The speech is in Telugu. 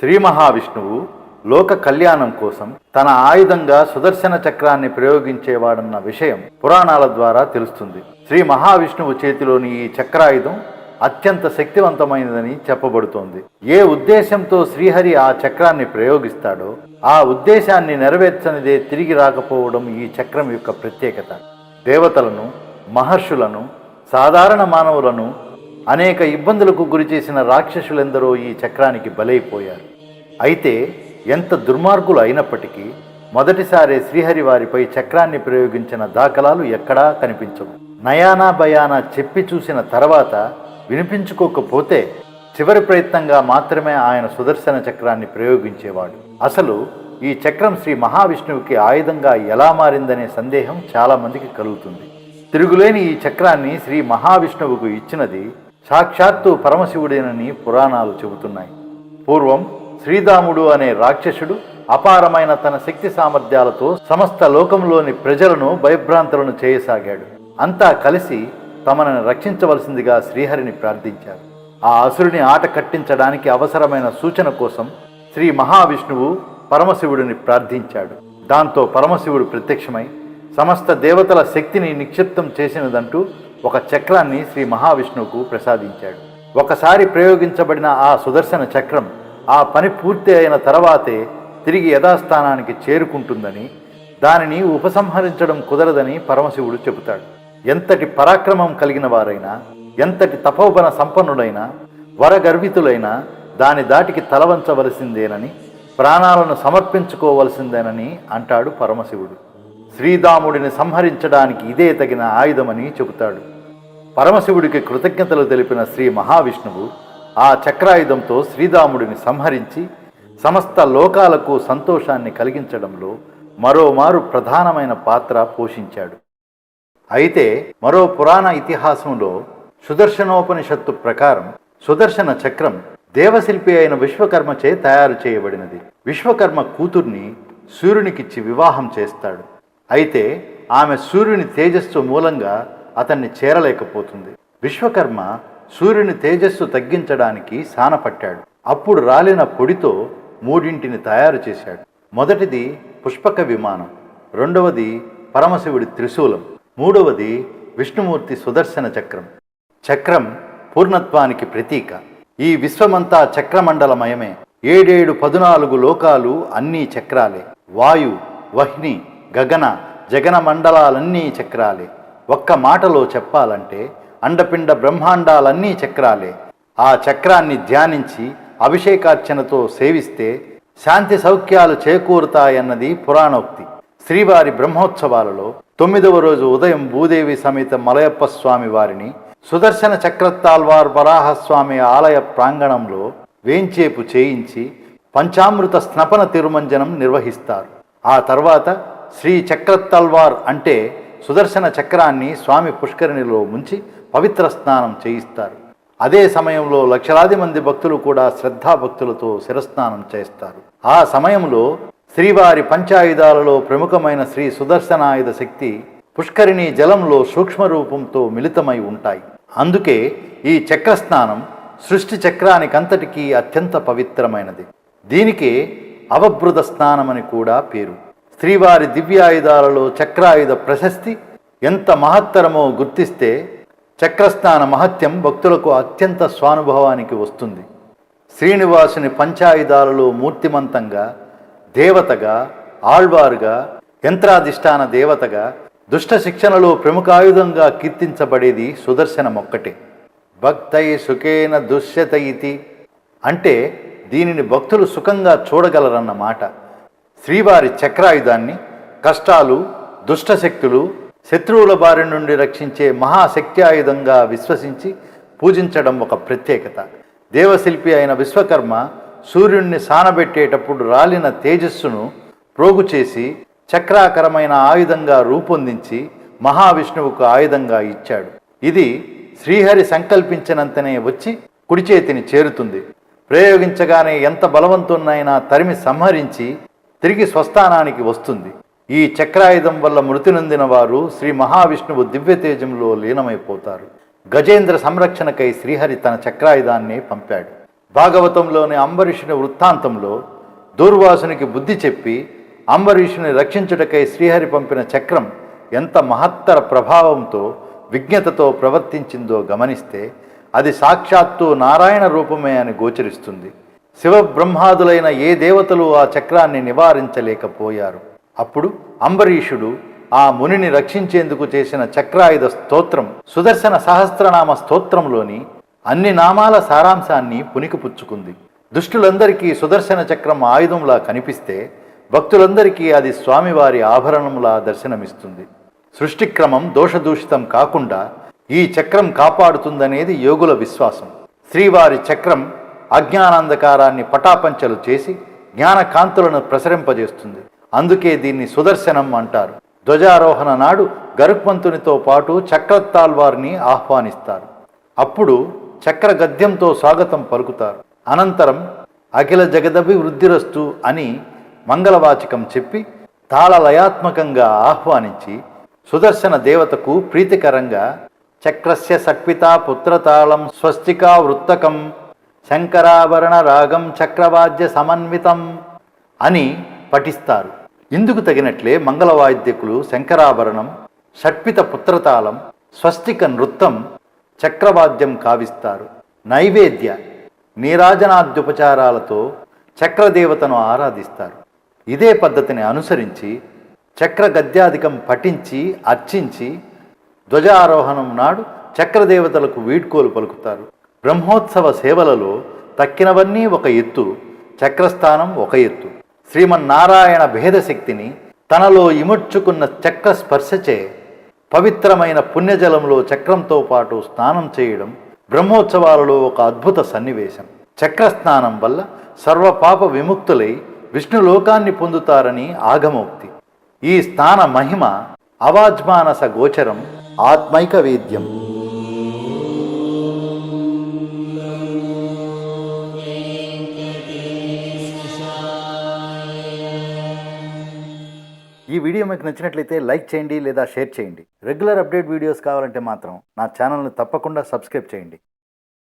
శ్రీ మహావిష్ణువు లోక కళ్యాణం కోసం తన ఆయుధంగా సుదర్శన చక్రాన్ని ప్రయోగించేవాడన్న విషయం పురాణాల ద్వారా తెలుస్తుంది. శ్రీ మహావిష్ణువు చేతిలోని ఈ చక్రాయుధం అత్యంత శక్తివంతమైనదని చెప్పబడుతోంది. ఏ ఉద్దేశంతో శ్రీహరి ఆ చక్రాన్ని ప్రయోగిస్తాడో ఆ ఉద్దేశాన్ని నెరవేర్చనిదే తిరిగి రాకపోవడం ఈ చక్రం యొక్క ప్రత్యేకత. దేవతలను, మహర్షులను, సాధారణ మానవులను అనేక ఇబ్బందులకు గురిచేసిన రాక్షసులెందరో ఈ చక్రానికి బలైపోయారు. అయితే ఎంత దుర్మార్గులు అయినప్పటికీ మొదటిసారి శ్రీహరి వారిపై చక్రాన్ని ప్రయోగించిన దాఖలాలు ఎక్కడా కనిపించవు. నయానా భయానా చెప్పి చూసిన తర్వాత వినిపించుకోకపోతే చివరి ప్రయత్నంగా మాత్రమే ఆయన సుదర్శన చక్రాన్ని ప్రయోగించేవాడు. అసలు ఈ చక్రం శ్రీ మహావిష్ణువుకి ఆయుధంగా ఎలా మారిందనే సందేహం చాలామందికి కలుగుతుంది. తిరుగులేని ఈ చక్రాన్ని శ్రీ మహావిష్ణువుకు ఇచ్చినది సాక్షాత్తు పరమశివుడేనని పురాణాలు చెబుతున్నాయి. పూర్వం శ్రీరాముడు అనే రాక్షసుడు అపారమైన తన శక్తి సామర్థ్యాలతో సమస్త లోకంలోని ప్రజలను భయభ్రాంతులను చేయసాగాడు. అంతా కలిసి తమను రక్షించవలసిందిగా శ్రీహరిని ప్రార్థించారు. ఆ అసురుని ఆట కట్టించడానికి అవసరమైన సూచన కోసం శ్రీ మహావిష్ణువు పరమశివుడిని ప్రార్థించాడు. దాంతో పరమశివుడు ప్రత్యక్షమై సమస్త దేవతల శక్తిని నిక్షిప్తం చేసినదంటూ ఒక చక్రాన్ని శ్రీ మహావిష్ణువుకు ప్రసాదించాడు. ఒకసారి ప్రయోగించబడిన ఆ సుదర్శన చక్రం ఆ పని పూర్తి అయిన తర్వాతే తిరిగి యథాస్థానానికి చేరుకుంటుందని, దానిని ఉపసంహరించడం కుదరదని పరమశివుడు చెబుతాడు. ఎంతటి పరాక్రమం కలిగిన వారైనా, ఎంతటి తపోబన సంపన్నుడైనా, వరగర్వితులైనా దాని దాటికి తలవంచవలసిందేనని, ప్రాణాలను సమర్పించుకోవలసిందేనని అంటాడు పరమశివుడు. శ్రీరాముడిని సంహరించడానికి ఇదే తగిన ఆయుధమని చెబుతాడు. పరమశివుడికి కృతజ్ఞతలు తెలిపిన శ్రీ మహావిష్ణువు ఆ చక్రాయుధంతో శ్రీరాముడిని సంహరించి సమస్త లోకాలకు సంతోషాన్ని కలిగించడంలో మరోమారు ప్రధానమైన పాత్ర పోషించాడు. అయితే మరో పురాణ ఇతిహాసంలో సుదర్శనోపనిషత్తు ప్రకారం సుదర్శన చక్రం దేవశిల్పి అయిన విశ్వకర్మచే తయారు చేయబడినది. విశ్వకర్మ కూతుర్ని సూర్యునికిచ్చి వివాహం చేస్తాడు. అయితే ఆమె సూర్యుని తేజస్సు మూలంగా అతన్ని చేరలేకపోతుంది. విశ్వకర్మ సూర్యుని తేజస్సు తగ్గించడానికి సానపట్టాడు. అప్పుడు రాలిన పొడితో మూడింటిని తయారు చేశాడు. మొదటిది పుష్పక విమానం, రెండవది పరమశివుడి త్రిశూలం, మూడవది విష్ణుమూర్తి సుదర్శన చక్రం. చక్రం పూర్ణత్వానికి ప్రతీక. ఈ విశ్వమంతా చక్రమండలమయమే. 14 లోకాలు అన్నీ చక్రాలే. వాయు, వహ్ని, గగన, జగన మండలాలన్నీ చక్రాలే. ఒక్క మాటలో చెప్పాలంటే అండపిండ బ్రహ్మాండాలన్నీ చక్రాలే. ఆ చక్రాన్ని ధ్యానించి అభిషేకార్చనతో సేవిస్తే శాంతి సౌఖ్యాలు చేకూరుతాయన్నది పురాణోక్తి. శ్రీవారి బ్రహ్మోత్సవాలలో 9వ రోజు ఉదయం భూదేవి సమేత మలయప్ప స్వామి వారిని సుదర్శన చక్రతాల్వార్ వరాహస్వామి ఆలయ ప్రాంగణంలో వేంచేపు చేయించి పంచామృత స్నపన తిరుమంజనం నిర్వహిస్తారు. ఆ తర్వాత శ్రీ చక్రతల్వార్ అంటే సుదర్శన చక్రాన్ని స్వామి పుష్కరిణిలో ముంచి పవిత్ర స్నానం చేయిస్తారు. అదే సమయంలో లక్షలాది మంది భక్తులు కూడా శ్రద్ధాభక్తులతో శిరస్నానం చేస్తారు. ఆ సమయంలో శ్రీవారి పంచాయుధాలలో ప్రముఖమైన శ్రీ సుదర్శనాయుధ శక్తి పుష్కరిణి జలంలో సూక్ష్మ రూపంతో మిళితమై ఉంటాయి. అందుకే ఈ చక్రస్నానం సృష్టి చక్రానికంతటికీ అత్యంత పవిత్రమైనది. దీనికే అవభృత స్నానమని కూడా పేరు. శ్రీవారి దివ్యాయుధాలలో చక్రాయుధ ప్రశస్తి ఎంత మహత్తరమో గుర్తిస్తే చక్రస్నాన మహత్యం భక్తులకు అత్యంత స్వానుభవానికి వస్తుంది. శ్రీనివాసుని పంచాయుధాలలో మూర్తిమంతంగా, దేవతగా, ఆళ్వారుగా, యంత్రాధిష్టాన దేవతగా, దుష్ట శిక్షణలో ప్రముఖ ఆయుధంగా కీర్తించబడేది సుదర్శనమొక్కటే. భక్తై సుఖేన దుష్యత ఇతి అంటే దీనిని భక్తులు సుఖంగా చూడగలరన్నమాట. శ్రీవారి చక్రాయుధాన్ని కష్టాలు, దుష్టశక్తులు, శత్రువుల బారి నుండి రక్షించే మహాశక్తి ఆయుధంగా విశ్వసించి పూజించడం ఒక ప్రత్యేకత. దేవశిల్పి అయిన విశ్వకర్మ సూర్యుణ్ణి సానబెట్టేటప్పుడు రాలిన తేజస్సును ప్రోగు చేసి చక్రాకరమైన ఆయుధంగా రూపొందించి మహావిష్ణువుకు ఆయుధంగా ఇచ్చాడు. ఇది శ్రీహరి సంకల్పించినంతనే వచ్చి కుడి చేతిని చేరుతుంది. ప్రయోగించగానే ఎంత బలవంతున్నైనా తరిమి సంహరించి తిరిగి స్వస్థానానికి వస్తుంది. ఈ చక్రాయుధం వల్ల మృతి నొందిన వారు శ్రీ మహావిష్ణువు దివ్యతేజంలో లీనమైపోతారు. గజేంద్ర సంరక్షణకై శ్రీహరి తన చక్రాయుధాన్ని పంపాడు. భాగవతంలోని అంబరీషుని వృత్తాంతంలో దూర్వాసునికి బుద్ధి చెప్పి అంబరీషుని రక్షించుటకై శ్రీహరి పంపిన చక్రం ఎంత మహత్తర ప్రభావంతో విజ్ఞతతో ప్రవర్తించిందో గమనిస్తే అది సాక్షాత్తు నారాయణ రూపమే అని గోచరిస్తుంది. శివబ్రహ్మాదులైన ఏ దేవతలు ఆ చక్రాన్ని నివారించలేకపోయారు. అప్పుడు అంబరీషుడు ఆ మునిని రక్షించేందుకు చేసిన చక్రాయుధ స్తోత్రం సుదర్శన సహస్రనామ స్తోత్రంలోని అన్ని నామాల సారాంశాన్ని పుణికిపుచ్చుకుంది. దుష్టులందరికీ సుదర్శన చక్రం ఆయుధంలా కనిపిస్తే భక్తులందరికీ అది స్వామివారి ఆభరణంలా దర్శనమిస్తుంది. సృష్టిక్రమం దోషదూషితం కాకుండా ఈ చక్రం కాపాడుతుందనేది యోగుల విశ్వాసం. శ్రీవారి చక్రం అజ్ఞానాంధకారాన్ని పటాపంచలు చేసి జ్ఞానకాంతులను ప్రసరింపజేస్తుంది. అందుకే దీన్ని సుదర్శనం అంటారు. ధ్వజారోహణ నాడు గరుత్మంతునితో పాటు చక్రతాల్వారిని ఆహ్వానిస్తారు. అప్పుడు చక్ర గద్యంతో స్వాగతం పలుకుతారు. అనంతరం అఖిల జగదభివృద్ధిరస్తు అని మంగళవాచకం చెప్పి తాళలయాత్మకంగా ఆహ్వానించి సుదర్శన దేవతకు ప్రీతికరంగా చక్రస్య సట్పితా పుత్రతాళం స్వస్తికా వృత్తకం శంకరాభరణ రాగం చక్రవాద్య సమన్వితం అని పఠిస్తారు. ఇందుకు తగినట్లే మంగళవాద్యకులు శంకరాభరణం, షట్పిత పుత్రతాళం, స్వస్తిక నృత్తం, చక్రవాద్యం కావిస్తారు. నైవేద్య నీరాజనాద్యుపచారాలతో చక్రదేవతను ఆరాధిస్తారు. ఇదే పద్ధతిని అనుసరించి చక్ర గద్యాధికం పఠించి అర్చించి ధ్వజారోహణం నాడు చక్రదేవతలకు వీడ్కోలు పలుకుతారు. బ్రహ్మోత్సవ సేవలలో తక్కినవన్నీ ఒక ఎత్తు, చక్రస్థానం ఒక ఎత్తు. శ్రీమన్నారాయణ భేదశక్తిని తనలో ఇముడ్చుకున్న చక్ర స్పర్శచే పవిత్రమైన పుణ్యజలంలో చక్రంతో పాటు స్నానం చేయడం బ్రహ్మోత్సవాలలో ఒక అద్భుత సన్నివేశం. చక్రస్నానం వల్ల సర్వపాప విముక్తులై విష్ణులోకాన్ని పొందుతారని ఆగమోక్తి. ఈ స్థాన మహిమ అవాజ్మానస గోచరం, ఆత్మైక వేద్యం. ఈ వీడియో మీకు నచ్చినట్లయితే లైక్ చేయండి లేదా షేర్ చేయండి. రెగ్యులర్ అప్డేట్ వీడియోస్ కావాలంటే మాత్రం నా ఛానల్ని తప్పకుండా సబ్స్క్రైబ్ చేయండి.